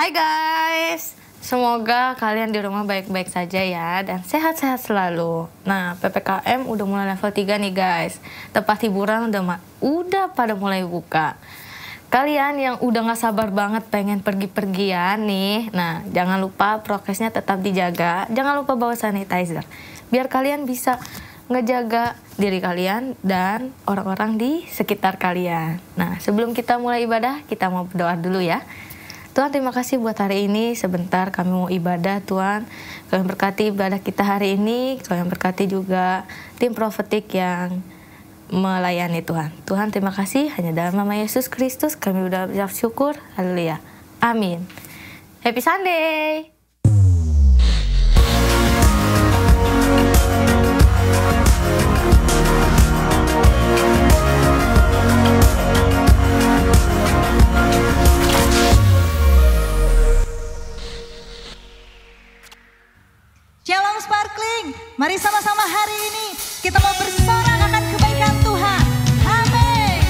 Hai guys, semoga kalian di rumah baik-baik saja ya dan sehat-sehat selalu. Nah, PPKM udah mulai level 3 nih guys. Tempat hiburan udah pada mulai buka. Kalian yang udah gak sabar banget pengen pergi-pergian nih, nah jangan lupa prokesnya tetap dijaga. Jangan lupa bawa sanitizer, biar kalian bisa ngejaga diri kalian dan orang-orang di sekitar kalian. Nah, sebelum kita mulai ibadah, kita mau berdoa dulu ya. Tuhan, terima kasih buat hari ini. Sebentar kami mau ibadah, Tuhan. Kau yang berkati ibadah kita hari ini. Kau yang berkati juga tim profetik yang melayani Tuhan. Tuhan, terima kasih. Hanya dalam nama Yesus Kristus kami udah bersyukur. Haleluya. Amin. Happy Sunday. Shalom Sparkling, mari sama-sama hari ini kita mau bersorak akan kebaikan Tuhan. Amin.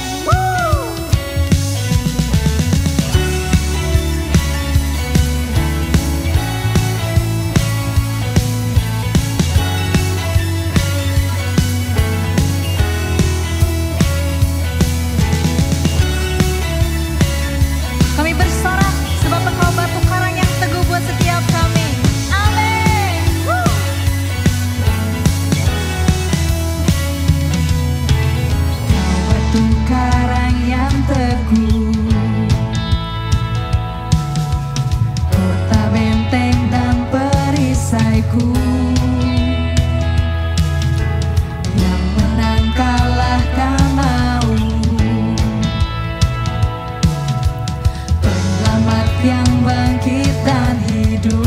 Kami bersorak sebab Engkau batu karang yang teguh buat setiap kami. Karang yang teguh, kota benteng dan perisaiku, yang menang kalahkan mau, penyelamat yang bangkit dan hidup.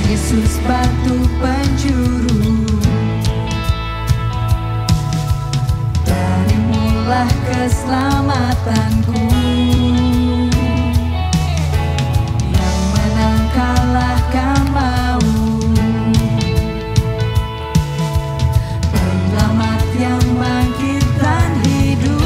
Yesus batu penjuru, darimulah keselamatanku, yang menang kalahkan mau, penyelamat yang bangkit dan hidup.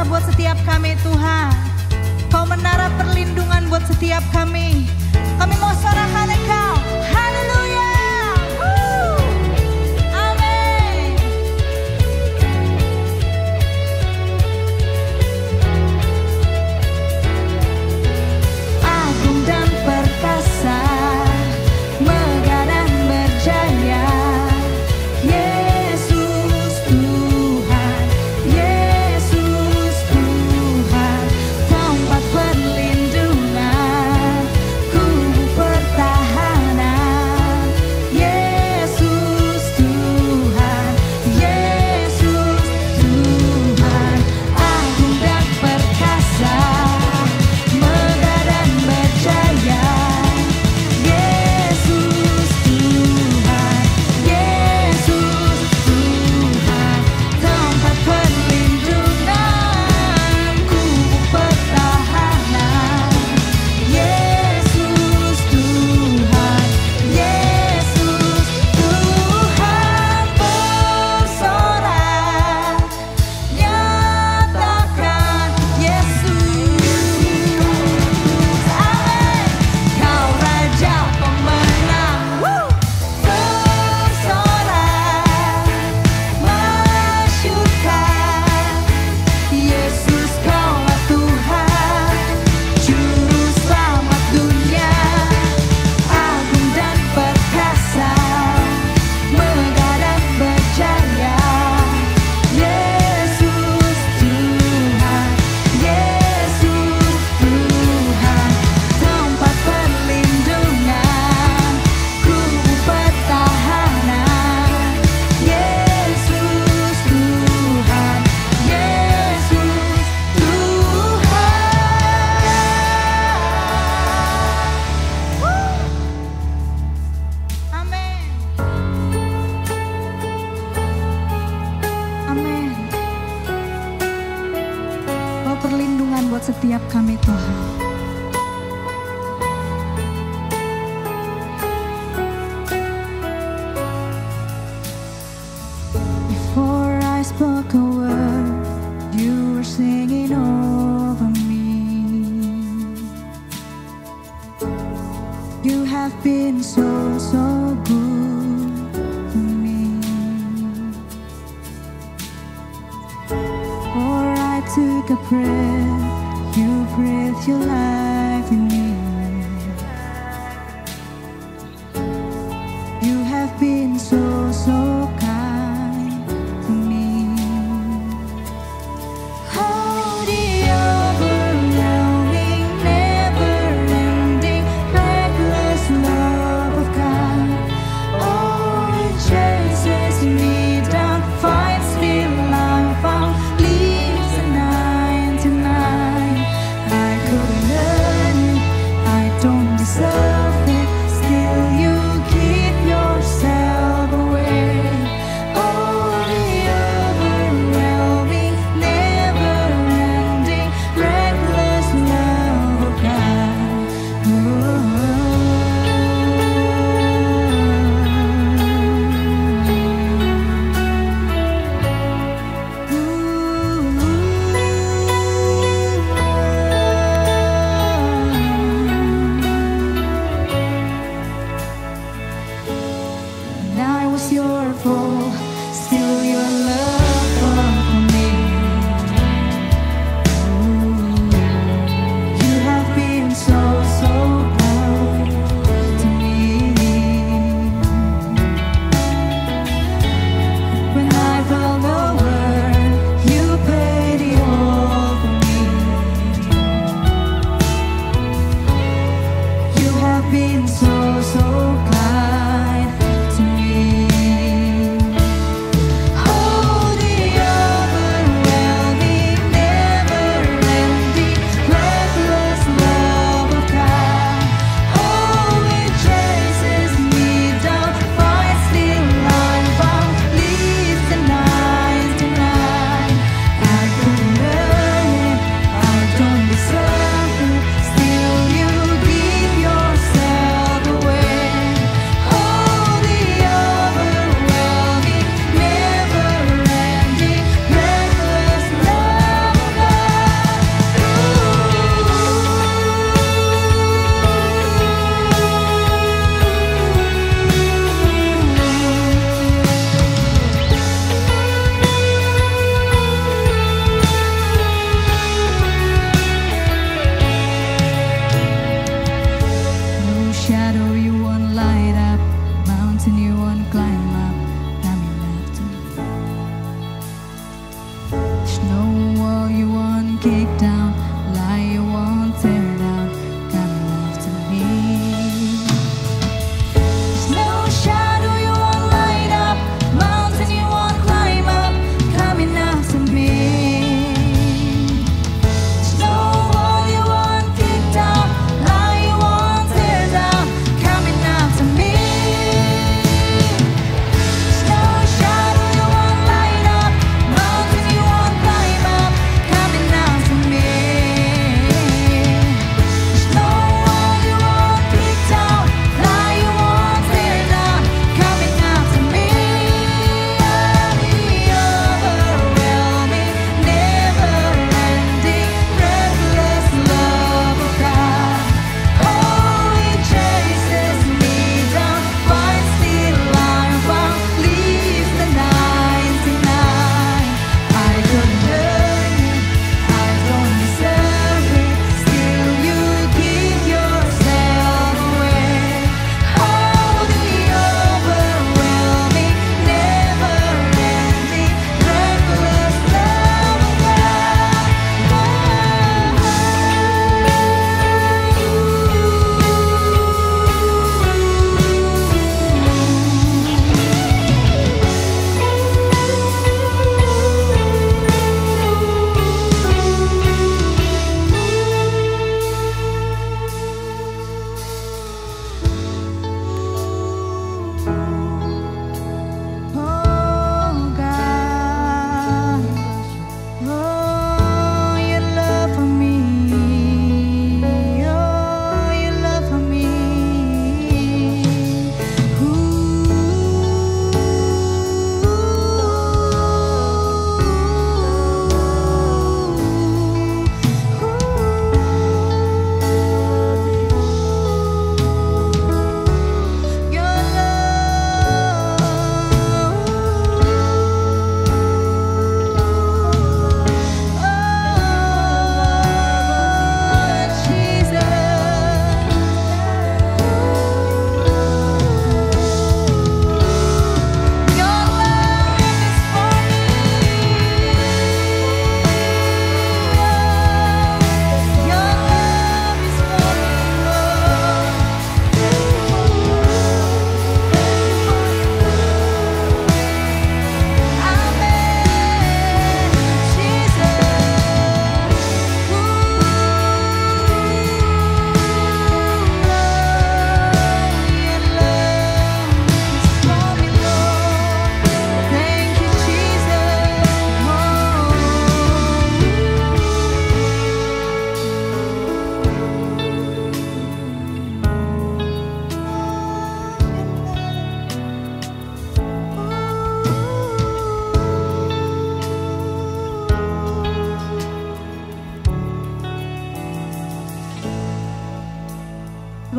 Buat setiap kami Tuhan, Kau menara perlindungan buat setiap kami. Kami mau sorakan Engkau. Haleluya. Amin. Agung dan perkasa, megah dan berjaya, Yesus. setiap kami Tuhan. Before I spoke a word, you were singing over me. You have been so good to me. Before I took a breath, you breathed your life in me. You have been so kind to me. Oh, the overwhelming, never-ending, reckless love of God. Oh, it chases me down, finds still unfound, leaves the 99. I couldn't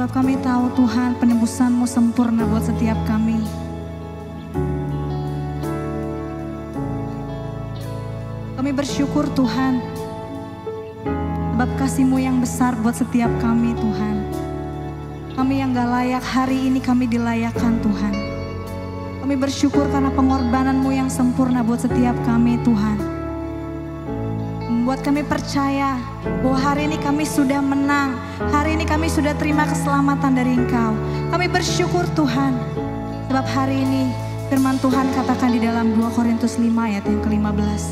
Sebab kami tahu Tuhan penebusan-Mu sempurna buat setiap kami. Kami bersyukur Tuhan, sebab kasih-Mu yang besar buat setiap kami Tuhan. Kami yang gak layak, hari ini kami dilayakkan Tuhan. Kami bersyukur karena pengorbanan-Mu yang sempurna buat setiap kami Tuhan. Membuat kami percaya bahwa hari ini kami sudah menang. Hari ini kami sudah terima keselamatan dari Engkau. Kami bersyukur Tuhan, sebab hari ini firman Tuhan katakan di dalam 2 Korintus 5 ayat yang ke-15.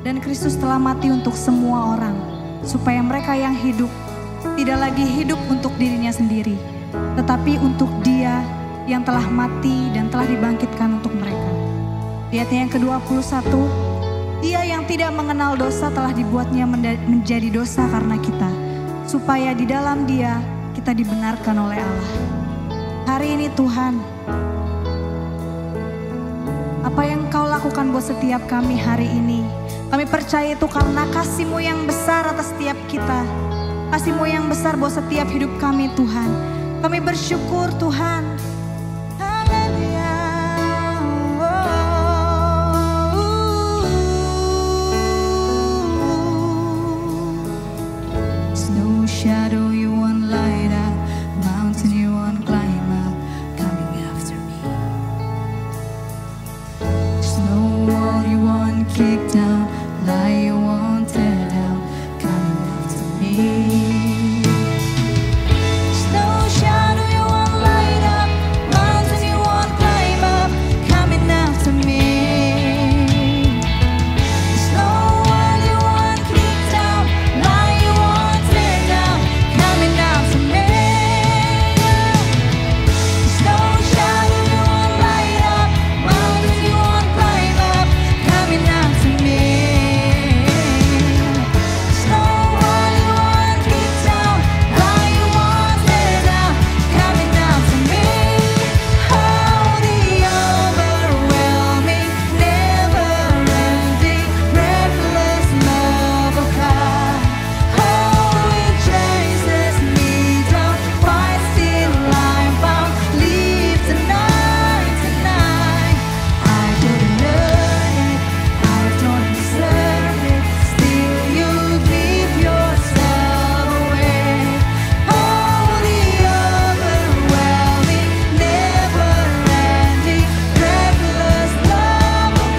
Dan Kristus telah mati untuk semua orang, supaya mereka yang hidup tidak lagi hidup untuk dirinya sendiri, tetapi untuk Dia yang telah mati dan telah dibangkitkan untuk mereka. Di ayat yang ke-21, Dia yang tidak mengenal dosa telah dibuatnya menjadi dosa karena kita, supaya di dalam Dia kita dibenarkan oleh Allah. Hari ini Tuhan, apa yang Kau lakukan buat setiap kami hari ini, kami percaya itu karena kasih-Mu yang besar atas setiap kita. Kasih-Mu yang besar buat setiap hidup kami Tuhan. Kami bersyukur Tuhan. Shadow you won't light up, mountain you won't climb up, coming after me. Snow wall you won't kick down, lie you won't tear down, coming after me. Snow shadow you won't light up, mountain you won't climb up, coming after me. Snow wall you won't kick down, lie you won't tear down, coming after me. Snow shadow you won't light up, mountain you won't climb up, coming after me. Snow wall you won't kick down, lie you won't tear down, coming after me. Oh, the overwhelming, never-ending, reckless love of God. Oh, it chases me down, fights till I'm found, leave tonight, tonight. I didn't earn it, I don't deserve it, still you give yourself away. Oh, the overwhelming, never-ending, reckless love of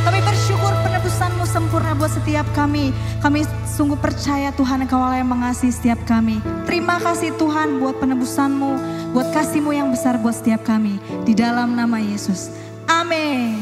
Kami bersyukur penebusan-Mu sempurna buat setiap kami. Kami sungguh percaya Tuhan Engkau Allah yang mengasihi setiap kami. Terima kasih Tuhan buat penebusan-Mu, buat kasih-Mu yang besar buat setiap kami. Di dalam nama Yesus. Amin.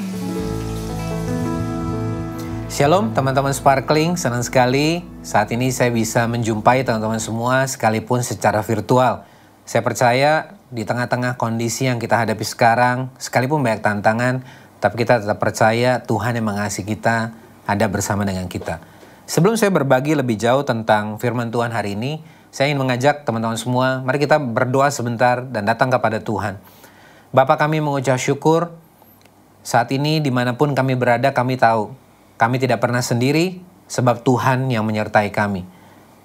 Shalom teman-teman Sparkling, senang sekali saat ini saya bisa menjumpai teman-teman semua sekalipun secara virtual. Saya percaya di tengah-tengah kondisi yang kita hadapi sekarang, sekalipun banyak tantangan, tapi kita tetap percaya Tuhan yang mengasihi kita ada bersama dengan kita. Sebelum saya berbagi lebih jauh tentang firman Tuhan hari ini, saya ingin mengajak teman-teman semua, mari kita berdoa sebentar dan datang kepada Tuhan. Bapa, kami mengucap syukur, saat ini dimanapun kami berada, kami tahu kami tidak pernah sendiri sebab Tuhan yang menyertai kami.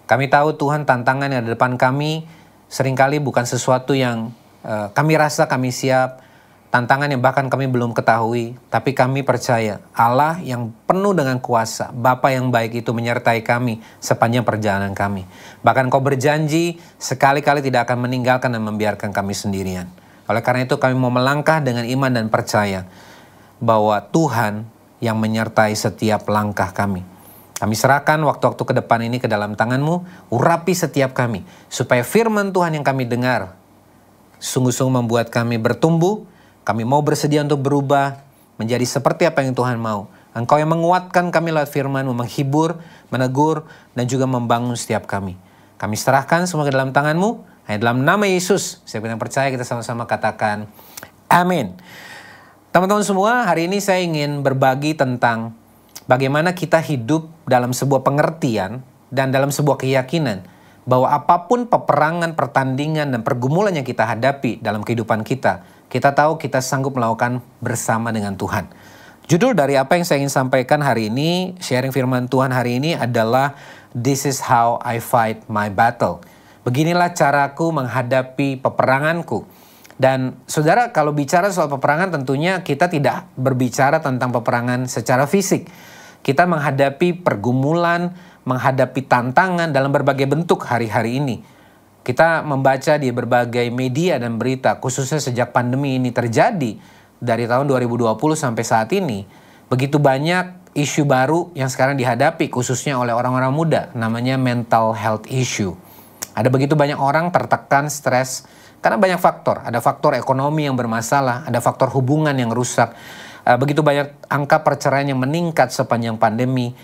Kami tahu Tuhan tantangan yang ada di depan kami seringkali bukan sesuatu yang kami rasa kami siap, tantangan yang bahkan kami belum ketahui, tapi kami percaya Allah yang penuh dengan kuasa, Bapa yang baik itu menyertai kami sepanjang perjalanan kami. Bahkan Kau berjanji sekali-kali tidak akan meninggalkan dan membiarkan kami sendirian. Oleh karena itu kami mau melangkah dengan iman dan percaya bahwa Tuhan yang menyertai setiap langkah kami. Kami serahkan waktu-waktu ke depan ini ke dalam tangan-Mu, urapi setiap kami, supaya firman Tuhan yang kami dengar sungguh-sungguh membuat kami bertumbuh. Kami mau bersedia untuk berubah menjadi seperti apa yang Tuhan mau. Engkau yang menguatkan kami lewat firman-Mu, menghibur, menegur, dan juga membangun setiap kami. Kami serahkan semua ke dalam tangan-Mu, Hanya dalam nama Yesus, saya bilang percaya, kita sama-sama katakan amin. Teman-teman semua, hari ini saya ingin berbagi tentang bagaimana kita hidup dalam sebuah pengertian dan dalam sebuah keyakinan bahwa apapun peperangan, pertandingan, dan pergumulan yang kita hadapi dalam kehidupan kita tahu kita sanggup melakukan bersama dengan Tuhan. Judul dari apa yang saya ingin sampaikan hari ini, sharing firman Tuhan hari ini adalah This is how I fight my battle. Beginilah caraku menghadapi peperanganku. Dan saudara, kalau bicara soal peperangan tentunya kita tidak berbicara tentang peperangan secara fisik. Kita menghadapi pergumulan, menghadapi tantangan dalam berbagai bentuk hari-hari ini. Kita membaca di berbagai media dan berita, khususnya sejak pandemi ini terjadi dari tahun 2020 sampai saat ini. Begitu banyak isu baru yang sekarang dihadapi khususnya oleh orang-orang muda, namanya mental health issue. Ada begitu banyak orang tertekan, stres, karena banyak faktor. Ada faktor ekonomi yang bermasalah, ada faktor hubungan yang rusak. Begitu banyak angka perceraian yang meningkat sepanjang pandemi,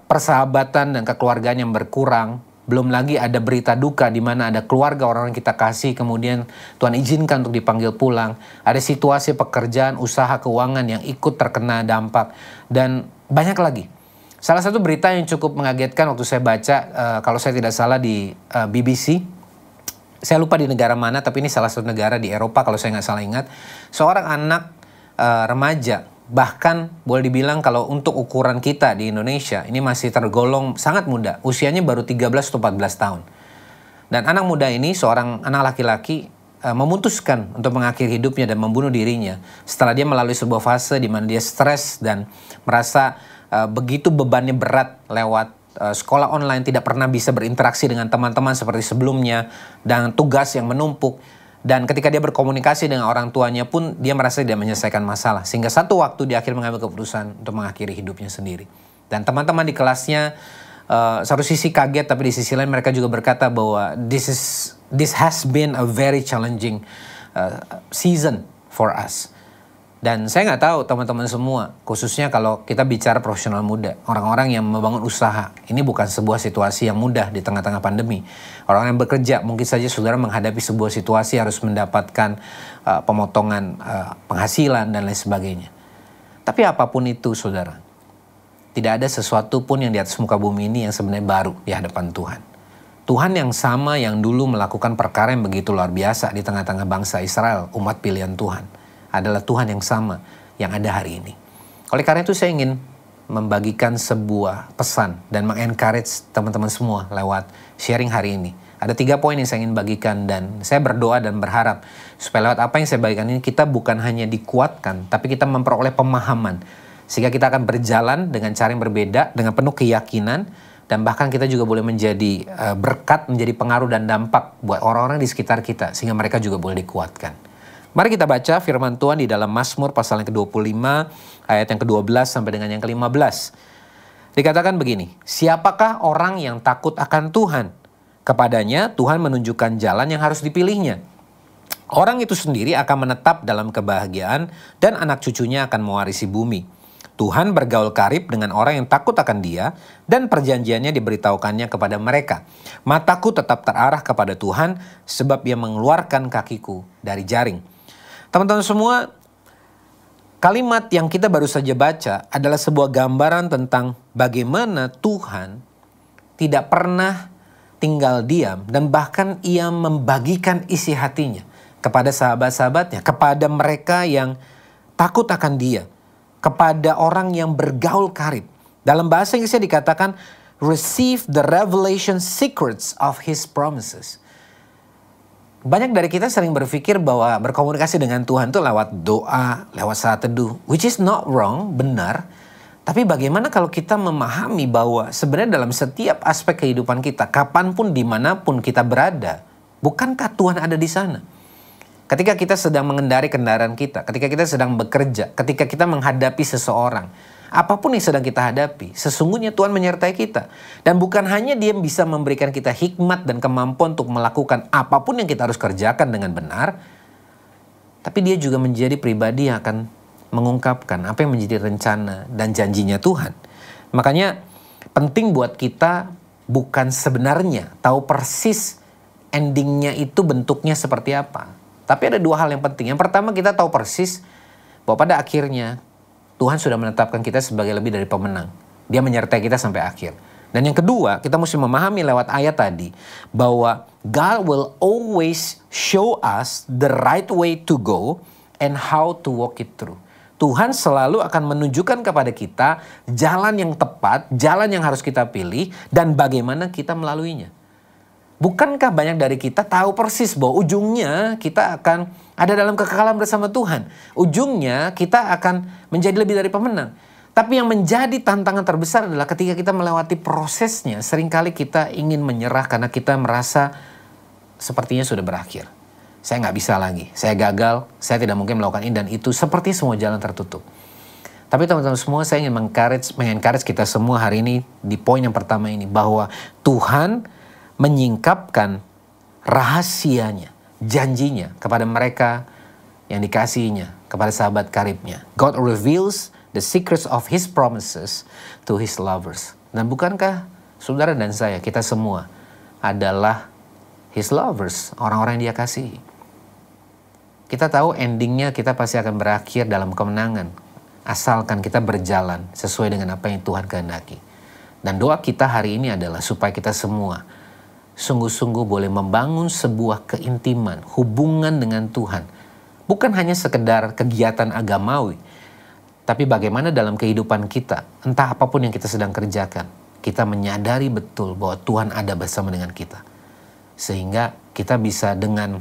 persahabatan dan kekeluargaan yang berkurang. Belum lagi ada berita duka di mana ada keluarga orang yang kita kasih, kemudian Tuhan izinkan untuk dipanggil pulang. Ada situasi pekerjaan, usaha, keuangan yang ikut terkena dampak. Dan banyak lagi. Salah satu berita yang cukup mengagetkan waktu saya baca, kalau saya tidak salah di BBC, saya lupa di negara mana, tapi ini salah satu negara di Eropa kalau saya nggak salah ingat, seorang anak remaja, bahkan boleh dibilang kalau untuk ukuran kita di Indonesia, ini masih tergolong sangat muda, usianya baru 13 atau 14 tahun. Dan anak muda ini, seorang anak laki-laki, memutuskan untuk mengakhiri hidupnya dan membunuh dirinya setelah dia melalui sebuah fase di mana dia stres dan merasa begitu bebannya berat lewat sekolah online, tidak pernah bisa berinteraksi dengan teman-teman seperti sebelumnya, dan tugas yang menumpuk. Dan ketika dia berkomunikasi dengan orang tuanya pun dia merasa tidak menyelesaikan masalah. Sehingga satu waktu dia akhirnya mengambil keputusan untuk mengakhiri hidupnya sendiri. Dan teman-teman di kelasnya satu sisi kaget, tapi di sisi lain mereka juga berkata bahwa this has been a very challenging season for us. Dan saya nggak tahu teman-teman semua, khususnya kalau kita bicara profesional muda, orang-orang yang membangun usaha, ini bukan sebuah situasi yang mudah di tengah-tengah pandemi. Orang yang bekerja, mungkin saja saudara menghadapi sebuah situasi harus mendapatkan pemotongan penghasilan dan lain sebagainya. Tapi apapun itu saudara, tidak ada sesuatu pun yang di atas muka bumi ini yang sebenarnya baru di hadapan Tuhan. Tuhan yang sama yang dulu melakukan perkara yang begitu luar biasa di tengah-tengah bangsa Israel, umat pilihan Tuhan, adalah Tuhan yang sama yang ada hari ini. Oleh karena itu saya ingin membagikan sebuah pesan dan mengencourage teman-teman semua lewat sharing hari ini. Ada 3 poin yang saya ingin bagikan dan saya berdoa dan berharap supaya lewat apa yang saya bagikan ini kita bukan hanya dikuatkan, tapi kita memperoleh pemahaman sehingga kita akan berjalan dengan cara yang berbeda, dengan penuh keyakinan, dan bahkan kita juga boleh menjadi berkat, menjadi pengaruh dan dampak buat orang-orang di sekitar kita sehingga mereka juga boleh dikuatkan. Mari kita baca firman Tuhan di dalam Mazmur pasal yang ke-25 ayat yang ke-12 sampai dengan yang ke-15. Dikatakan begini, siapakah orang yang takut akan Tuhan? Kepadanya Tuhan menunjukkan jalan yang harus dipilihnya. Orang itu sendiri akan menetap dalam kebahagiaan dan anak cucunya akan mewarisi bumi. Tuhan bergaul karib dengan orang yang takut akan Dia dan perjanjiannya diberitahukannya kepada mereka. Mataku tetap terarah kepada Tuhan sebab Ia mengeluarkan kakiku dari jaring. Teman-teman semua, kalimat yang kita baru saja baca adalah sebuah gambaran tentang bagaimana Tuhan tidak pernah tinggal diam dan bahkan Ia membagikan isi hatinya kepada sahabat-sahabatnya, kepada mereka yang takut akan Dia, kepada orang yang bergaul karib. Dalam bahasa Inggrisnya dikatakan, receive the revelation secrets of His promises. Banyak dari kita sering berpikir bahwa berkomunikasi dengan Tuhan itu lewat doa, lewat saat teduh, which is not wrong, benar. Tapi bagaimana kalau kita memahami bahwa sebenarnya dalam setiap aspek kehidupan kita, kapanpun, dimanapun kita berada, bukankah Tuhan ada di sana? Ketika kita sedang mengendari kendaraan kita, ketika kita sedang bekerja, ketika kita menghadapi seseorang, apapun yang sedang kita hadapi, sesungguhnya Tuhan menyertai kita. Dan bukan hanya Dia bisa memberikan kita hikmat dan kemampuan untuk melakukan apapun yang kita harus kerjakan dengan benar, tapi Dia juga menjadi pribadi yang akan mengungkapkan apa yang menjadi rencana dan janjinya Tuhan. Makanya penting buat kita bukan sebenarnya tahu persis endingnya itu bentuknya seperti apa. Tapi ada dua hal yang penting. Yang pertama, kita tahu persis bahwa pada akhirnya Tuhan sudah menetapkan kita sebagai lebih dari pemenang. Dia menyertai kita sampai akhir. Dan yang kedua, kita mesti memahami lewat ayat tadi bahwa God will always show us the right way to go and how to walk it through. Tuhan selalu akan menunjukkan kepada kita jalan yang tepat, jalan yang harus kita pilih, dan bagaimana kita melaluinya. Bukankah banyak dari kita tahu persis bahwa ujungnya kita akan ada dalam kekekalan bersama Tuhan. Ujungnya kita akan menjadi lebih dari pemenang. Tapi yang menjadi tantangan terbesar adalah ketika kita melewati prosesnya, seringkali kita ingin menyerah karena kita merasa sepertinya sudah berakhir. Saya nggak bisa lagi, saya gagal, saya tidak mungkin melakukan ini dan itu, seperti semua jalan tertutup. Tapi teman-teman semua, saya ingin mengencourage kita semua hari ini di poin yang pertama ini, bahwa Tuhan menyingkapkan rahasianya, janjinya kepada mereka yang dikasihinya, kepada sahabat karibnya. God reveals the secrets of His promises to His lovers. Dan bukankah saudara dan saya, kita semua adalah His lovers, orang-orang yang Dia kasihi. Kita tahu endingnya kita pasti akan berakhir dalam kemenangan, asalkan kita berjalan sesuai dengan apa yang Tuhan kehendaki. Dan doa kita hari ini adalah supaya kita semua sungguh-sungguh boleh membangun sebuah keintiman, hubungan dengan Tuhan. Bukan hanya sekedar kegiatan agamawi, tapi bagaimana dalam kehidupan kita, entah apapun yang kita sedang kerjakan, kita menyadari betul bahwa Tuhan ada bersama dengan kita. Sehingga kita bisa dengan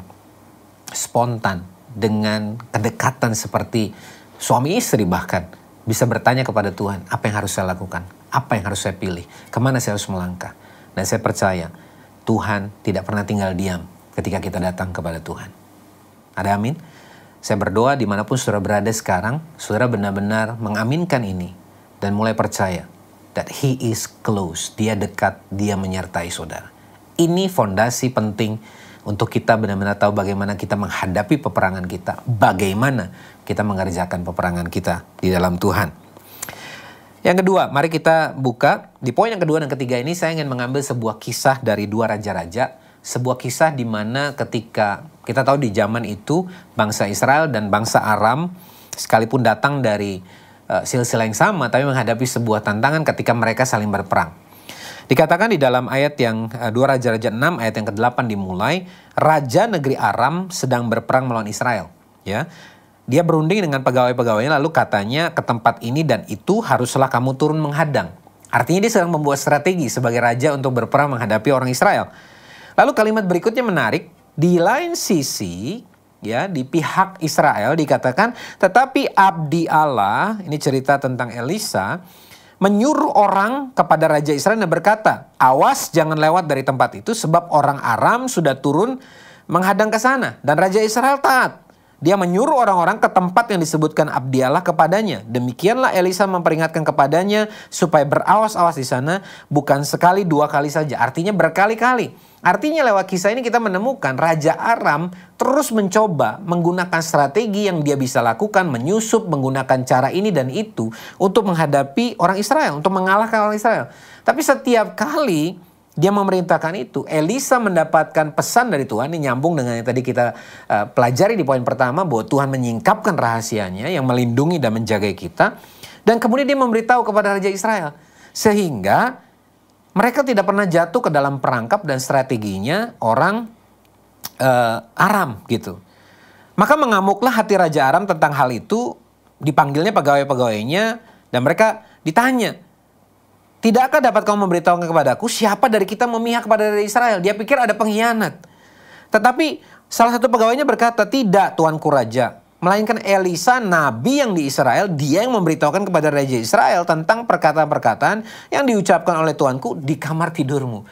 spontan, dengan kedekatan seperti suami istri bahkan, bisa bertanya kepada Tuhan, apa yang harus saya lakukan? Apa yang harus saya pilih? Kemana saya harus melangkah? Dan saya percaya, Tuhan tidak pernah tinggal diam ketika kita datang kepada Tuhan. Ada amin? Saya berdoa dimanapun saudara berada sekarang, saudara benar-benar mengaminkan ini dan mulai percaya that He is close. Dia dekat, Dia menyertai saudara. Ini fondasi penting untuk kita benar-benar tahu bagaimana kita menghadapi peperangan kita, bagaimana kita mengerjakan peperangan kita di dalam Tuhan. Yang kedua, mari kita buka di poin yang kedua dan ketiga ini. Saya ingin mengambil sebuah kisah dari dua raja-raja, sebuah kisah di mana ketika kita tahu di zaman itu bangsa Israel dan bangsa Aram sekalipun datang dari silsilah yang sama, tapi menghadapi sebuah tantangan ketika mereka saling berperang. Dikatakan di dalam ayat yang 2 Raja-Raja 6 ayat yang ke-8 dimulai, raja negeri Aram sedang berperang melawan Israel. Ya, dia berunding dengan pegawai-pegawainya lalu katanya ke tempat ini dan itu haruslah kamu turun menghadang. Artinya dia sedang membuat strategi sebagai raja untuk berperang menghadapi orang Israel. Lalu kalimat berikutnya menarik, di lain sisi ya di pihak Israel dikatakan tetapi abdi Allah, ini cerita tentang Elisa, menyuruh orang kepada Raja Israel dan berkata, awas jangan lewat dari tempat itu sebab orang Aram sudah turun menghadang ke sana. Dan Raja Israel taat. Dia menyuruh orang-orang ke tempat yang disebutkan abdi Allah kepadanya. Demikianlah Elisa memperingatkan kepadanya supaya berawas-awas di sana, bukan sekali dua kali saja. Artinya berkali-kali. Artinya lewat kisah ini kita menemukan Raja Aram terus mencoba menggunakan strategi yang dia bisa lakukan, menyusup, menggunakan cara ini dan itu untuk menghadapi orang Israel, untuk mengalahkan orang Israel. Tapi setiap kali dia memerintahkan itu, Elisa mendapatkan pesan dari Tuhan. Ini nyambung dengan yang tadi kita pelajari di poin pertama, bahwa Tuhan menyingkapkan rahasianya yang melindungi dan menjaga kita. Dan kemudian dia memberitahu kepada Raja Israel. Sehingga mereka tidak pernah jatuh ke dalam perangkap dan strateginya orang Aram gitu. Maka mengamuklah hati Raja Aram tentang hal itu. Dipanggilnya pegawai-pegawainya dan mereka ditanya, tidakkah dapat kamu memberitahukan kepadaku siapa dari kita memihak kepada dari Israel? Dia pikir ada pengkhianat. Tetapi salah satu pegawainya berkata, tidak tuanku raja. Melainkan Elisa, nabi yang di Israel, dia yang memberitahukan kepada Raja Israel tentang perkataan-perkataan yang diucapkan oleh tuanku di kamar tidurmu.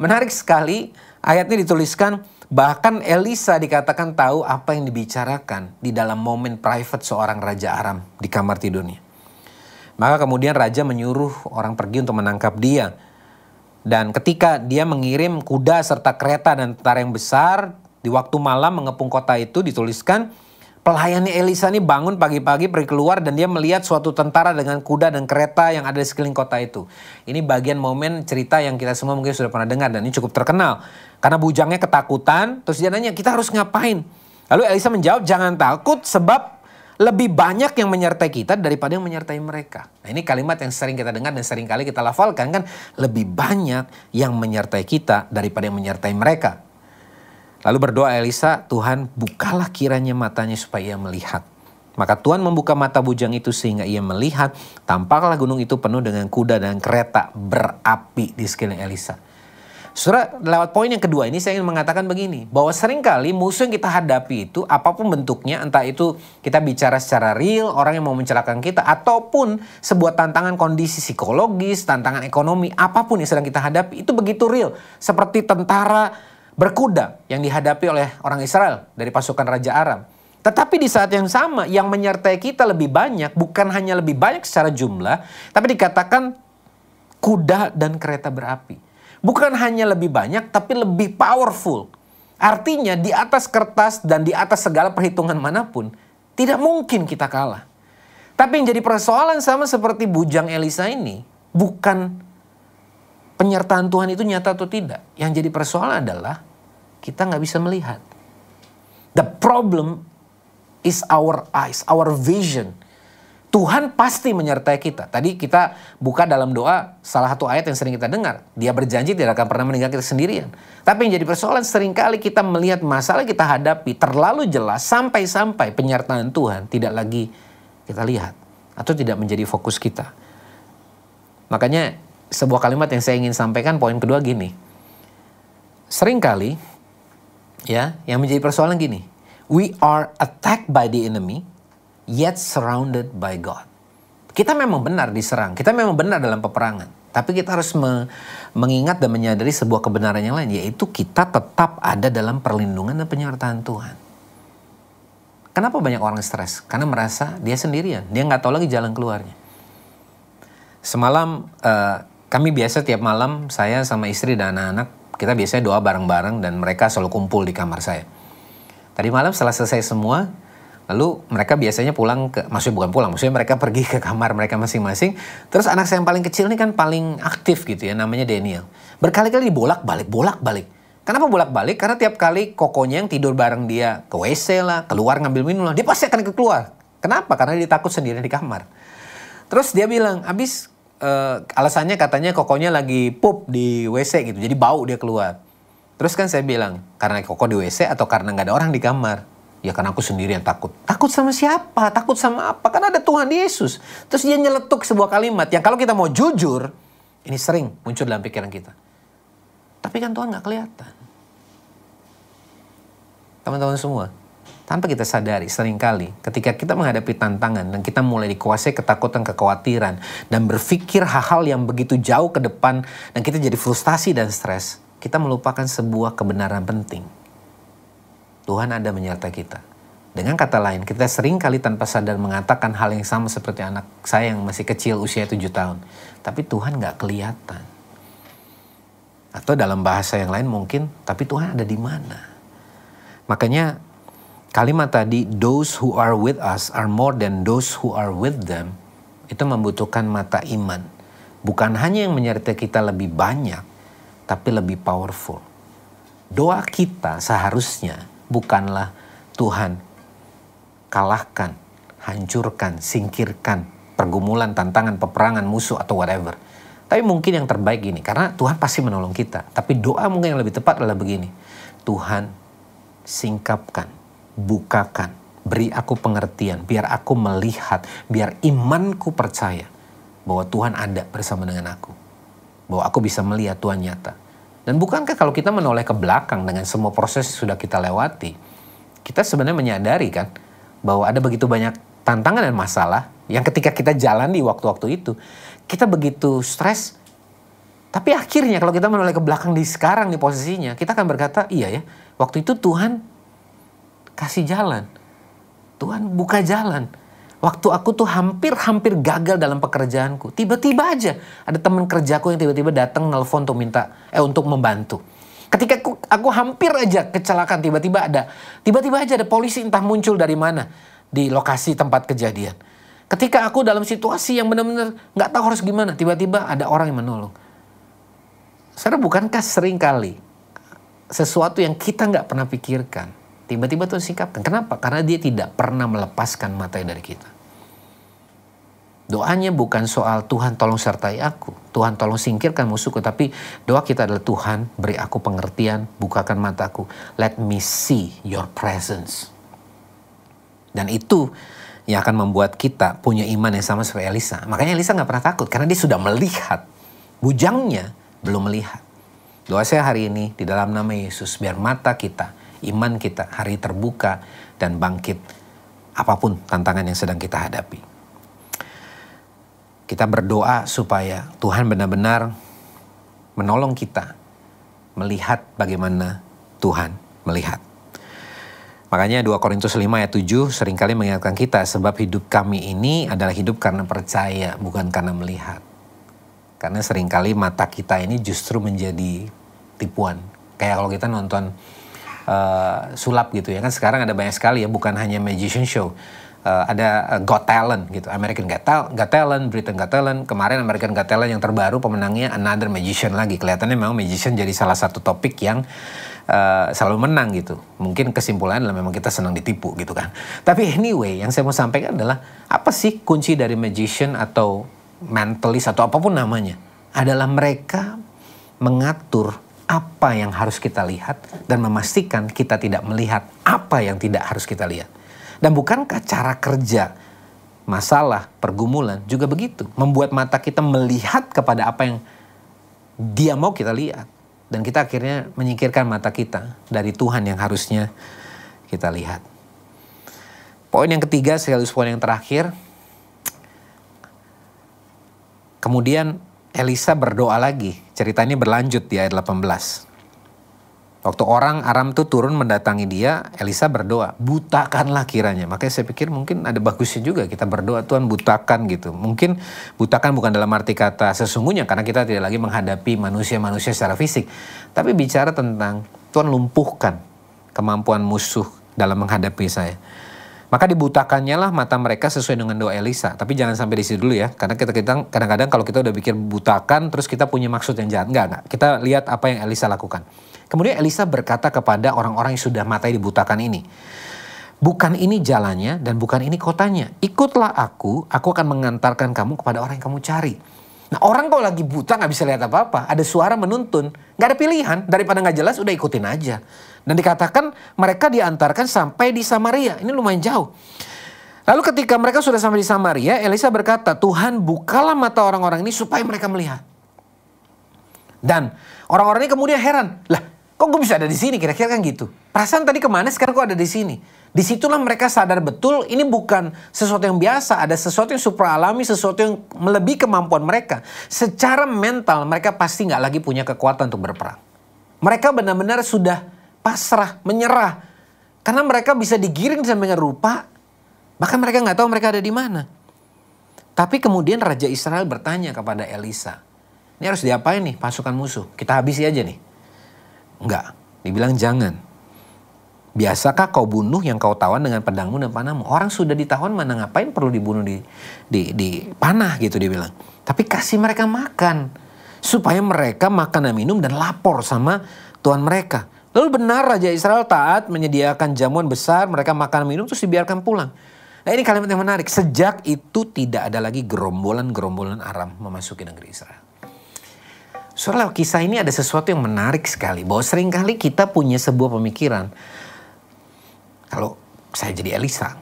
Menarik sekali, ayatnya dituliskan, bahkan Elisa dikatakan tahu apa yang dibicarakan di dalam momen private seorang Raja Aram di kamar tidurnya. Maka kemudian raja menyuruh orang pergi untuk menangkap dia. Dan ketika dia mengirim kuda serta kereta dan tentara yang besar, di waktu malam mengepung kota itu dituliskan Pelayannya Elisa ini bangun pagi-pagi pergi keluar dan dia melihat suatu tentara dengan kuda dan kereta yang ada di sekeliling kota itu. Ini bagian momen cerita yang kita semua mungkin sudah pernah dengar dan ini cukup terkenal. Karena bujangnya ketakutan, terus dia nanya, kita harus ngapain? Lalu Elisa menjawab, jangan takut sebab lebih banyak yang menyertai kita daripada yang menyertai mereka. Nah, ini kalimat yang sering kita dengar dan sering kali kita lafalkan kan. Lebih banyak yang menyertai kita daripada yang menyertai mereka. Lalu berdoa Elisa, Tuhan bukalah kiranya matanya supaya ia melihat. Maka Tuhan membuka mata bujang itu sehingga ia melihat. Tampaklah gunung itu penuh dengan kuda dan kereta berapi di sekeliling Elisa. Saudara, lewat poin yang kedua ini saya ingin mengatakan begini. Bahwa seringkali musuh yang kita hadapi itu apapun bentuknya. Entah itu kita bicara secara real, orang yang mau mencelakakan kita. Ataupun sebuah tantangan kondisi psikologis, tantangan ekonomi. Apapun yang sedang kita hadapi itu begitu real. Seperti tentara berkuda yang dihadapi oleh orang Israel dari pasukan Raja Aram. Tetapi di saat yang sama yang menyertai kita lebih banyak, bukan hanya lebih banyak secara jumlah, tapi dikatakan kuda dan kereta berapi. Bukan hanya lebih banyak, tapi lebih powerful. Artinya di atas kertas dan di atas segala perhitungan manapun, tidak mungkin kita kalah. Tapi yang jadi persoalan sama seperti bujang Elisa ini, bukan penyertaan Tuhan itu nyata atau tidak. Yang jadi persoalan adalah kita nggak bisa melihat. The problem is our eyes, our vision. Tuhan pasti menyertai kita. Tadi kita buka dalam doa salah satu ayat yang sering kita dengar. Dia berjanji tidak akan pernah meninggalkan kita sendirian. Tapi yang jadi persoalan seringkali kita melihat masalah kita hadapi terlalu jelas sampai-sampai penyertaan Tuhan tidak lagi kita lihat. Atau tidak menjadi fokus kita. Makanya sebuah kalimat yang saya ingin sampaikan poin kedua gini. Seringkali ya yang menjadi persoalan gini. We are attacked by the enemy yet surrounded by God. Kita memang benar diserang. Kita memang benar dalam peperangan. Tapi kita harus mengingat dan menyadari sebuah kebenaran yang lain. Yaitu kita tetap ada dalam perlindungan dan penyertaan Tuhan. Kenapa banyak orang stres? Karena merasa dia sendirian. Dia nggak tahu lagi jalan keluarnya. Semalam kami biasa tiap malam saya sama istri dan anak-anak kita biasanya doa bareng-bareng dan mereka selalu kumpul di kamar saya. Tadi malam setelah selesai semua, lalu mereka biasanya pulang maksudnya bukan pulang, maksudnya mereka pergi ke kamar mereka masing-masing. Terus anak saya yang paling kecil ini kan paling aktif gitu ya, namanya Daniel. Berkali-kali bolak-balik. Kenapa bolak-balik? Karena tiap kali kokonya yang tidur bareng dia ke WC lah, keluar ngambil minum lah, dia pasti akan keluar. Kenapa? Karena dia takut sendirian di kamar. Terus dia bilang, alasannya katanya kokonya lagi pup di WC gitu, jadi bau dia keluar. Terus kan saya bilang, karena koko di WC atau karena nggak ada orang di kamar? Ya karena aku sendirian takut. Takut sama siapa? Takut sama apa? Kan ada Tuhan Yesus. Terus dia nyeletuk sebuah kalimat yang kalau kita mau jujur, ini sering muncul dalam pikiran kita. Tapi kan Tuhan nggak kelihatan. Teman-teman semua, tanpa kita sadari seringkali ketika kita menghadapi tantangan dan kita mulai dikuasai ketakutan, kekhawatiran dan berpikir hal-hal yang begitu jauh ke depan dan kita jadi frustasi dan stres, kita melupakan sebuah kebenaran penting. Tuhan ada menyertai kita. Dengan kata lain, kita seringkali tanpa sadar mengatakan hal yang sama seperti anak saya yang masih kecil usia 7 tahun. Tapi Tuhan gak kelihatan. Atau dalam bahasa yang lain mungkin, tapi Tuhan ada di mana? Makanya kalimat tadi, those who are with us are more than those who are with them, itu membutuhkan mata iman. Bukan hanya yang menyertai kita lebih banyak, tapi lebih powerful. Doa kita seharusnya bukanlah Tuhan kalahkan, hancurkan, singkirkan pergumulan, tantangan, peperangan, musuh atau whatever. Tapi mungkin yang terbaik gini, karena Tuhan pasti menolong kita. Tapi doa mungkin yang lebih tepat adalah begini. Tuhan singkapkan, bukakan, beri aku pengertian, biar aku melihat, biar imanku percaya bahwa Tuhan ada bersama dengan aku. Bahwa aku bisa melihat Tuhan nyata. Dan bukankah kalau kita menoleh ke belakang dengan semua proses yang sudah kita lewati, kita sebenarnya menyadari kan bahwa ada begitu banyak tantangan dan masalah yang ketika kita jalan di waktu-waktu itu, kita begitu stres. Tapi akhirnya kalau kita menoleh ke belakang di sekarang di posisinya, kita akan berkata, iya ya, waktu itu Tuhan kasih jalan. Tuhan buka jalan. Waktu aku tuh hampir gagal dalam pekerjaanku. Tiba-tiba aja ada teman kerjaku yang tiba-tiba datang nelpon untuk untuk membantu. Ketika aku hampir aja kecelakaan, tiba-tiba aja ada polisi entah muncul dari mana di lokasi tempat kejadian. Ketika aku dalam situasi yang benar-benar nggak tahu harus gimana, tiba-tiba ada orang yang menolong. Saudara, bukankah seringkali sesuatu yang kita nggak pernah pikirkan, tiba-tiba Tuhan singkapkan. Kenapa? Karena dia tidak pernah melepaskan matanya dari kita. Doanya bukan soal Tuhan tolong sertai aku, Tuhan tolong singkirkan musuhku, tapi doa kita adalah Tuhan beri aku pengertian, bukakan mataku, let me see your presence. Dan itu yang akan membuat kita punya iman yang sama seperti Elisa. Makanya Elisa gak pernah takut, karena dia sudah melihat, bujangnya belum melihat. Doa saya hari ini di dalam nama Yesus, biar mata kita, iman kita hari terbuka dan bangkit apapun tantangan yang sedang kita hadapi. Kita berdoa supaya Tuhan benar-benar menolong kita melihat bagaimana Tuhan melihat. Makanya 2 Korintus 5 ayat 7 seringkali mengingatkan kita, sebab hidup kami ini adalah hidup karena percaya, bukan karena melihat. Karena seringkali mata kita ini justru menjadi tipuan. Kayak kalau kita nonton sulap gitu ya, kan sekarang ada banyak sekali ya, bukan hanya magician show. Ada Got Talent gitu, American Got Talent, Britain Got Talent. Kemarin American Got Talent yang terbaru pemenangnya Another Magician lagi. Kelihatannya memang magician jadi salah satu topik yang selalu menang gitu. Mungkin kesimpulannya adalah memang kita senang ditipu gitu kan. Tapi anyway, yang saya mau sampaikan adalah apa sih kunci dari magician atau mentalist atau apapun namanya? Adalah mereka mengatur apa yang harus kita lihat dan memastikan kita tidak melihat apa yang tidak harus kita lihat. Dan bukankah cara kerja masalah, pergumulan juga begitu? Membuat mata kita melihat kepada apa yang dia mau kita lihat. Dan kita akhirnya menyingkirkan mata kita dari Tuhan yang harusnya kita lihat. Poin yang ketiga sekaligus poin yang terakhir. Kemudian Elisa berdoa lagi. Cerita ini berlanjut di ayat 18. Waktu orang Aram tuh turun mendatangi dia, Elisa berdoa, butakanlah kiranya. Makanya saya pikir mungkin ada bagusnya juga kita berdoa, Tuhan butakan gitu. Mungkin butakan bukan dalam arti kata sesungguhnya, karena kita tidak lagi menghadapi manusia-manusia secara fisik. Tapi bicara tentang Tuhan lumpuhkan kemampuan musuh dalam menghadapi saya. Maka dibutakannya lah mata mereka sesuai dengan doa Elisa. Tapi jangan sampai di situ dulu ya. Karena kita kadang-kadang kalau kita udah pikir butakan, terus kita punya maksud yang jahat. Enggak. Kita lihat apa yang Elisa lakukan. Kemudian Elisa berkata kepada orang-orang yang sudah matanya dibutakan ini, bukan ini jalannya dan bukan ini kotanya. Ikutlah aku akan mengantarkan kamu kepada orang yang kamu cari. Nah, orang kalau lagi buta gak bisa lihat apa-apa, ada suara menuntun, gak ada pilihan, daripada gak jelas udah ikutin aja. Dan dikatakan mereka diantarkan sampai di Samaria, ini lumayan jauh. Lalu ketika mereka sudah sampai di Samaria, Elisa berkata, Tuhan bukalah mata orang-orang ini supaya mereka melihat. Dan orang-orang ini kemudian heran, lah kok gue bisa ada di sini, kira-kira kan gitu. Perasaan tadi kemana, sekarang kok ada di sini. Disitulah mereka sadar betul ini bukan sesuatu yang biasa. Ada sesuatu yang supra alami, sesuatu yang melebihi kemampuan mereka. Secara mental mereka pasti gak lagi punya kekuatan untuk berperang. Mereka benar-benar sudah pasrah, menyerah. Karena mereka bisa digiring sampai rupa. Bahkan mereka gak tahu mereka ada di mana. Tapi kemudian Raja Israel bertanya kepada Elisa, ini harus diapain nih pasukan musuh? Kita habisi aja nih. Enggak, dibilang jangan. Biasakah kau bunuh yang kau tawan dengan pedangmu dan panahmu? Orang sudah ditawan, mana ngapain perlu dibunuh di panah gitu dia bilang. Tapi kasih mereka makan. Supaya mereka makan dan minum dan lapor sama Tuhan mereka. Lalu benar Raja Israel taat menyediakan jamuan besar. Mereka makan dan minum terus dibiarkan pulang. Nah ini kalimat yang menarik. Sejak itu tidak ada lagi gerombolan-gerombolan Aram memasuki negeri Israel. Soalnya kisah ini ada sesuatu yang menarik sekali. Bahwa seringkali kita punya sebuah pemikiran. Kalau saya jadi Elisa,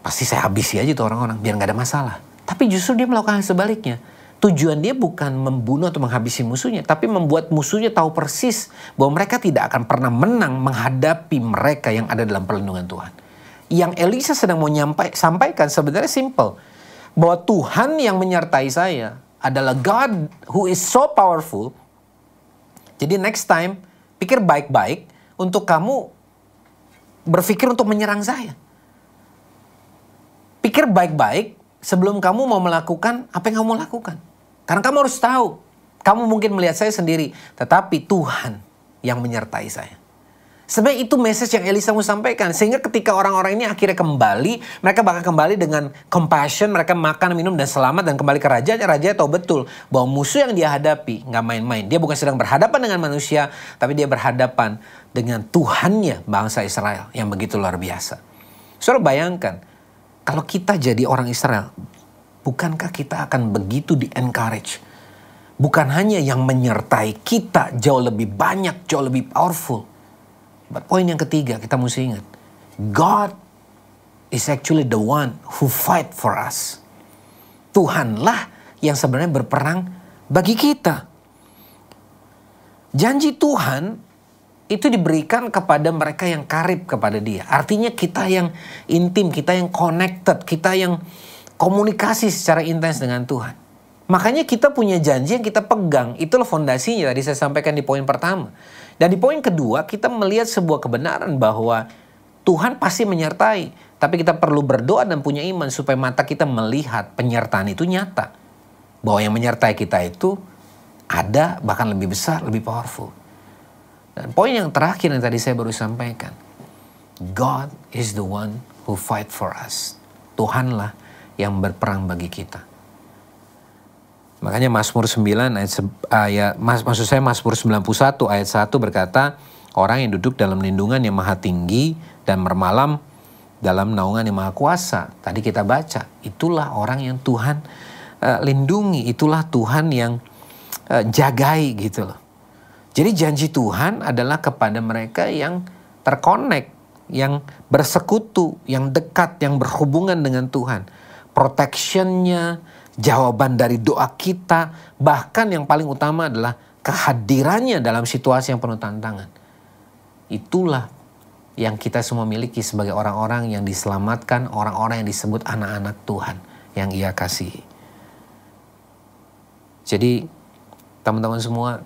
pasti saya habisi aja tuh orang-orang biar gak ada masalah. Tapi justru dia melakukan hal sebaliknya. Tujuan dia bukan membunuh atau menghabisi musuhnya. Tapi membuat musuhnya tahu persis bahwa mereka tidak akan pernah menang menghadapi mereka yang ada dalam perlindungan Tuhan. Yang Elisa sedang mau sampaikan sebenarnya simple. Bahwa Tuhan yang menyertai saya adalah God who is so powerful. Jadi next time pikir baik-baik untuk kamu berpikir untuk menyerang saya. Pikir baik-baik sebelum kamu mau melakukan apa yang kamu mau lakukan. Karena kamu harus tahu, kamu mungkin melihat saya sendiri, tetapi Tuhan yang menyertai saya. Sebenarnya itu message yang Elisa mau sampaikan. Sehingga ketika orang-orang ini akhirnya kembali, mereka bakal kembali dengan compassion, mereka makan, minum, dan selamat, dan kembali ke rajanya. Raja tahu betul bahwa musuh yang dia hadapi nggak main-main. Dia bukan sedang berhadapan dengan manusia, tapi dia berhadapan dengan Tuhannya bangsa Israel yang begitu luar biasa. Saudara bayangkan, kalau kita jadi orang Israel, bukankah kita akan begitu di-encourage? Bukan hanya yang menyertai kita jauh lebih banyak, jauh lebih powerful. But poin yang ketiga kita mesti ingat, God is actually the one who fight for us. Tuhanlah yang sebenarnya berperang bagi kita. Janji Tuhan itu diberikan kepada mereka yang karib kepada Dia. Artinya kita yang intim, kita yang connected, kita yang komunikasi secara intens dengan Tuhan. Makanya kita punya janji yang kita pegang. Itulah fondasinya tadi saya sampaikan di poin pertama. Dan di poin kedua kita melihat sebuah kebenaran bahwa Tuhan pasti menyertai. Tapi kita perlu berdoa dan punya iman supaya mata kita melihat penyertaan itu nyata. Bahwa yang menyertai kita itu ada, bahkan lebih besar, lebih powerful. Dan poin yang terakhir yang tadi saya baru sampaikan. God is the one who fight for us. Tuhanlah yang berperang bagi kita. Makanya Mazmur 9 Mazmur 91 ayat 1 berkata, orang yang duduk dalam lindungan yang maha tinggi dan bermalam dalam naungan yang maha kuasa. Tadi kita baca, itulah orang yang Tuhan lindungi, itulah Tuhan yang jagai gitu loh. Jadi janji Tuhan adalah kepada mereka yang terkonek, yang bersekutu, yang dekat, yang berhubungan dengan Tuhan. Protection-nya, jawaban dari doa kita, bahkan yang paling utama adalah kehadirannya dalam situasi yang penuh tantangan. Itulah yang kita semua miliki sebagai orang-orang yang diselamatkan, orang-orang yang disebut anak-anak Tuhan yang Ia kasihi. Jadi teman-teman semua,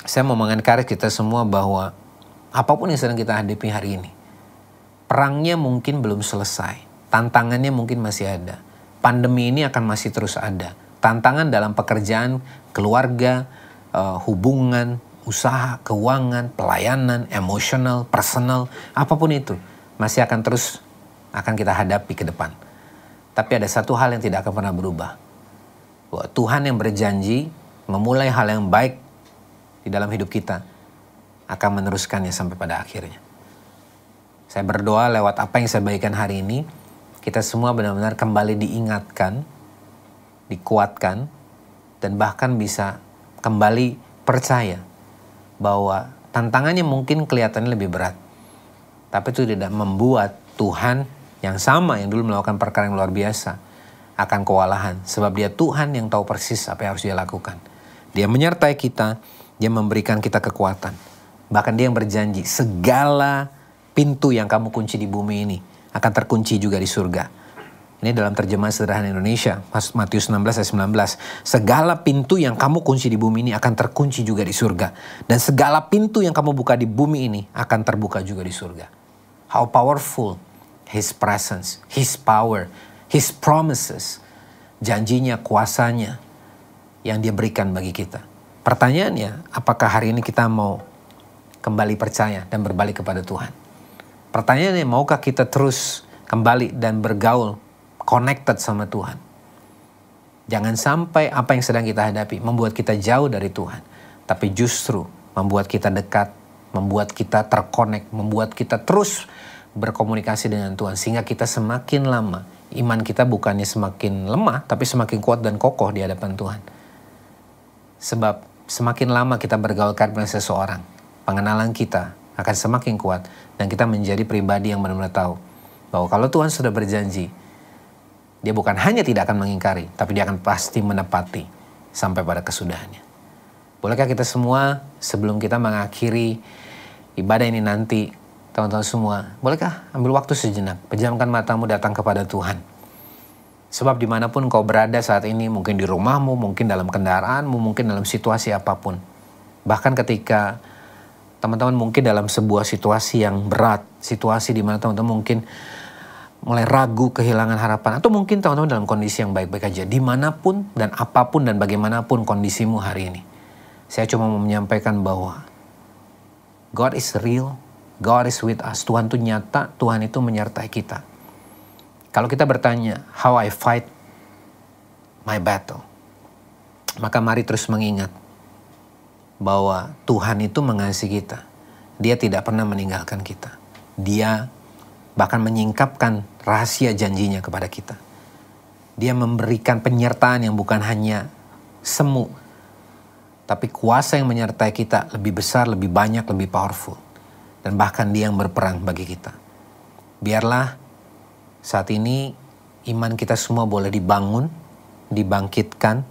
saya mau mengencourage kita semua bahwa apapun yang sedang kita hadapi hari ini, perangnya mungkin belum selesai, tantangannya mungkin masih ada. Pandemi ini akan masih terus ada. Tantangan dalam pekerjaan, keluarga, hubungan, usaha, keuangan, pelayanan, emosional, personal, apapun itu masih akan terus kita hadapi ke depan. Tapi ada satu hal yang tidak akan pernah berubah. Bahwa Tuhan yang berjanji memulai hal yang baik di dalam hidup kita akan meneruskannya sampai pada akhirnya. Saya berdoa lewat apa yang saya bagikan hari ini, kita semua benar-benar kembali diingatkan, dikuatkan, dan bahkan bisa kembali percaya bahwa tantangannya mungkin kelihatannya lebih berat. Tapi itu tidak membuat Tuhan yang sama, yang dulu melakukan perkara yang luar biasa, akan kewalahan. Sebab Dia Tuhan yang tahu persis apa yang harus Dia lakukan. Dia menyertai kita, Dia memberikan kita kekuatan. Bahkan Dia yang berjanji, segala pintu yang kamu kunci di bumi ini akan terkunci juga di surga. Ini dalam terjemahan sederhana Indonesia, Matius 16 ayat 19. Segala pintu yang kamu kunci di bumi ini akan terkunci juga di surga. Dan segala pintu yang kamu buka di bumi ini akan terbuka juga di surga. How powerful His presence, His power, His promises. Janjinya, kuasanya yang Dia berikan bagi kita. Pertanyaannya, apakah hari ini kita mau kembali percaya dan berbalik kepada Tuhan? Pertanyaannya, maukah kita terus kembali dan bergaul, connected sama Tuhan? Jangan sampai apa yang sedang kita hadapi membuat kita jauh dari Tuhan. Tapi justru membuat kita dekat, membuat kita terkonek, membuat kita terus berkomunikasi dengan Tuhan. Sehingga kita semakin lama, iman kita bukannya semakin lemah, tapi semakin kuat dan kokoh di hadapan Tuhan. Sebab semakin lama kita bergaul dengan seseorang, pengenalan kita akan semakin kuat. Dan kita menjadi pribadi yang benar-benar tahu bahwa kalau Tuhan sudah berjanji, Dia bukan hanya tidak akan mengingkari, tapi Dia akan pasti menepati sampai pada kesudahannya. Bolehkah kita semua sebelum kita mengakhiri ibadah ini nanti, teman-teman semua, bolehkah ambil waktu sejenak, pejamkan matamu, datang kepada Tuhan. Sebab dimanapun kau berada saat ini, mungkin di rumahmu, mungkin dalam kendaraanmu, mungkin dalam situasi apapun. Bahkan ketika teman-teman mungkin dalam sebuah situasi yang berat, situasi di mana teman-teman mungkin mulai ragu, kehilangan harapan, atau mungkin teman-teman dalam kondisi yang baik-baik aja, dimanapun dan apapun dan bagaimanapun kondisimu hari ini. Saya cuma mau menyampaikan bahwa God is real, God is with us. Tuhan itu nyata, Tuhan itu menyertai kita. Kalau kita bertanya, how I fight my battle, maka mari terus mengingat bahwa Tuhan itu mengasihi kita. Dia tidak pernah meninggalkan kita. Dia bahkan menyingkapkan rahasia janjinya kepada kita. Dia memberikan penyertaan yang bukan hanya semu, tapi kuasa yang menyertai kita lebih besar, lebih banyak, lebih powerful. Dan bahkan dia yang berperang bagi kita. Biarlah saat ini iman kita semua boleh dibangun, dibangkitkan,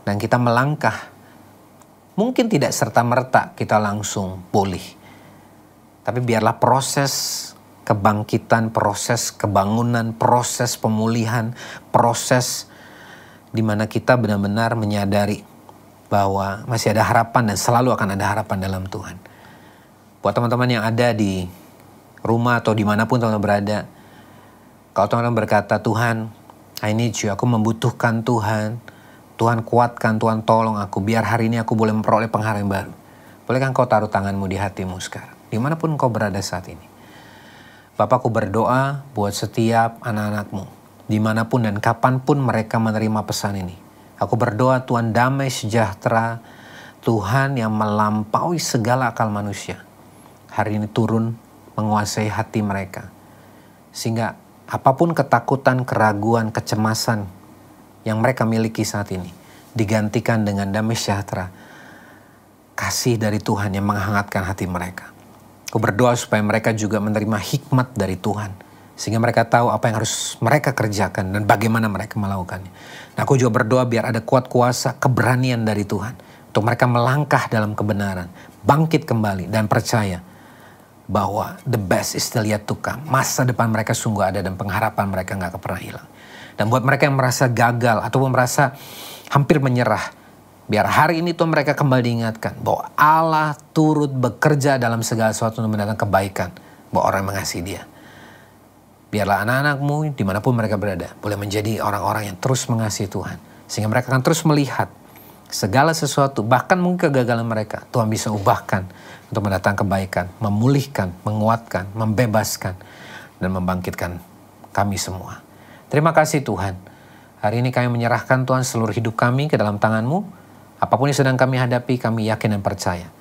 dan kita melangkah. Mungkin tidak serta-merta kita langsung pulih. Tapi biarlah proses kebangkitan, proses kebangunan, proses pemulihan, proses di mana kita benar-benar menyadari bahwa masih ada harapan dan selalu akan ada harapan dalam Tuhan. Buat teman-teman yang ada di rumah atau dimanapun teman-teman berada, kalau teman-teman berkata, Tuhan, I need you, aku membutuhkan Tuhan, Tuhan kuatkan, Tuhan tolong aku, biar hari ini aku boleh memperoleh pengharapan baru. Bolehkah engkau taruh tanganmu di hatimu sekarang, dimanapun engkau berada saat ini. Bapakku berdoa buat setiap anak-anakmu, dimanapun dan kapanpun mereka menerima pesan ini. Aku berdoa Tuhan damai sejahtera, Tuhan yang melampaui segala akal manusia, hari ini turun menguasai hati mereka. Sehingga apapun ketakutan, keraguan, kecemasan yang mereka miliki saat ini, digantikan dengan damai sejahtera, kasih dari Tuhan yang menghangatkan hati mereka. Aku berdoa supaya mereka juga menerima hikmat dari Tuhan. Sehingga mereka tahu apa yang harus mereka kerjakan dan bagaimana mereka melakukannya. Nah, aku juga berdoa biar ada kuat kuasa, keberanian dari Tuhan. Untuk mereka melangkah dalam kebenaran, bangkit kembali dan percaya bahwa the best is still yet to come. Masa depan mereka sungguh ada dan pengharapan mereka gak pernah hilang. Dan buat mereka yang merasa gagal ataupun merasa hampir menyerah, biar hari ini tuh mereka kembali diingatkan bahwa Allah turut bekerja dalam segala sesuatu untuk mendatangkan kebaikan bahwa orang mengasihi dia. Biarlah anak-anakmu dimanapun mereka berada boleh menjadi orang-orang yang terus mengasihi Tuhan. Sehingga mereka akan terus melihat segala sesuatu, bahkan mungkin kegagalan mereka, Tuhan bisa ubahkan untuk mendatangkan kebaikan, memulihkan, menguatkan, membebaskan, dan membangkitkan kami semua. Terima kasih Tuhan. Hari ini kami menyerahkan Tuhan seluruh hidup kami ke dalam tangan-Mu. Apapun yang sedang kami hadapi, kami yakin dan percaya.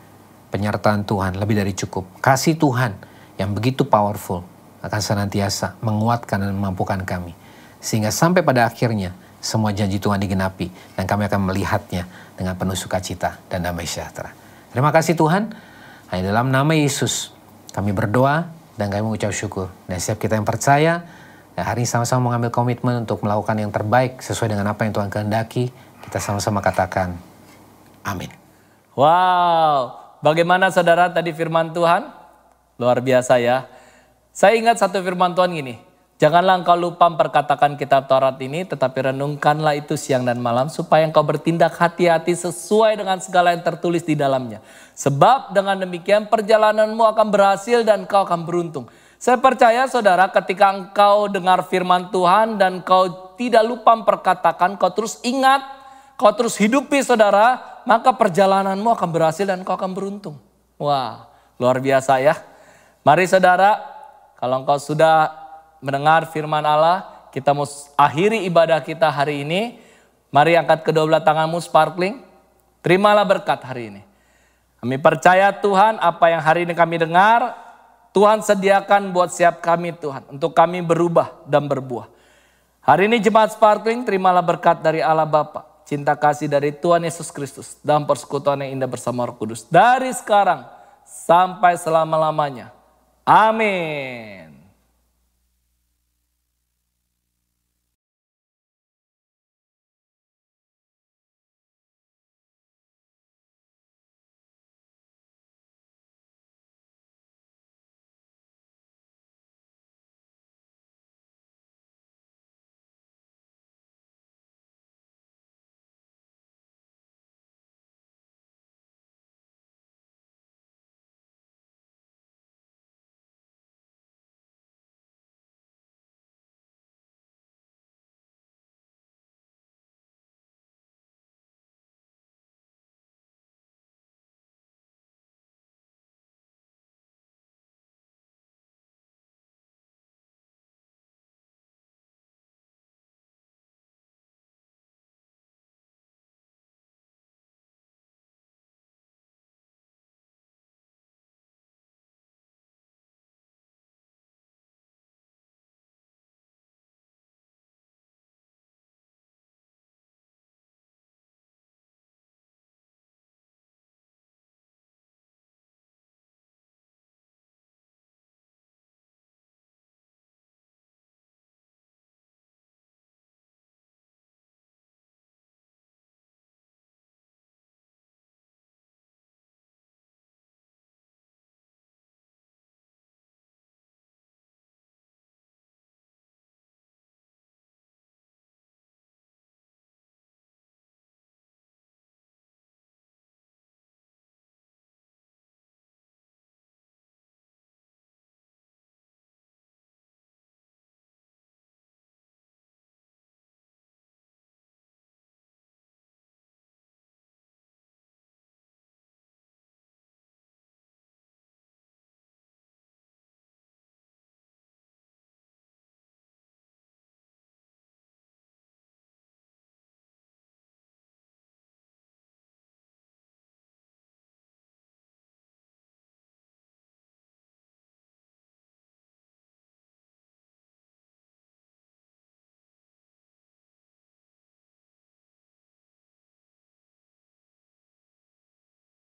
Penyertaan Tuhan lebih dari cukup. Kasih Tuhan yang begitu powerful akan senantiasa menguatkan dan memampukan kami. Sehingga sampai pada akhirnya semua janji Tuhan digenapi dan kami akan melihatnya dengan penuh sukacita dan damai sejahtera. Terima kasih Tuhan. Hanya dalam nama Yesus kami berdoa dan kami mengucap syukur. Dan setiap kita yang percaya, dan hari ini sama-sama mengambil komitmen untuk melakukan yang terbaik sesuai dengan apa yang Tuhan kehendaki. Kita sama-sama katakan amin. Wow, bagaimana saudara tadi firman Tuhan? Luar biasa ya. Saya ingat satu firman Tuhan gini, janganlah engkau lupa memperkatakan kitab Taurat ini, tetapi renungkanlah itu siang dan malam, supaya engkau bertindak hati-hati sesuai dengan segala yang tertulis di dalamnya. Sebab dengan demikian perjalananmu akan berhasil dan engkau akan beruntung. Saya percaya saudara, ketika engkau dengar firman Tuhan dan kau tidak lupa memperkatakan, kau terus ingat, kau terus hidupi saudara, maka perjalananmu akan berhasil dan kau akan beruntung. Wah, luar biasa ya. Mari saudara, kalau engkau sudah mendengar firman Allah, kita mau akhiri ibadah kita hari ini. Mari angkat kedua belah tanganmu sparkling. Terimalah berkat hari ini. Kami percaya Tuhan apa yang hari ini kami dengar, Tuhan sediakan buat siap kami Tuhan. Untuk kami berubah dan berbuah. Hari ini jemaat sparkling, terimalah berkat dari Allah Bapa, cinta kasih dari Tuhan Yesus Kristus, dan persekutuan yang indah bersama Roh Kudus. Dari sekarang sampai selama-lamanya. Amin.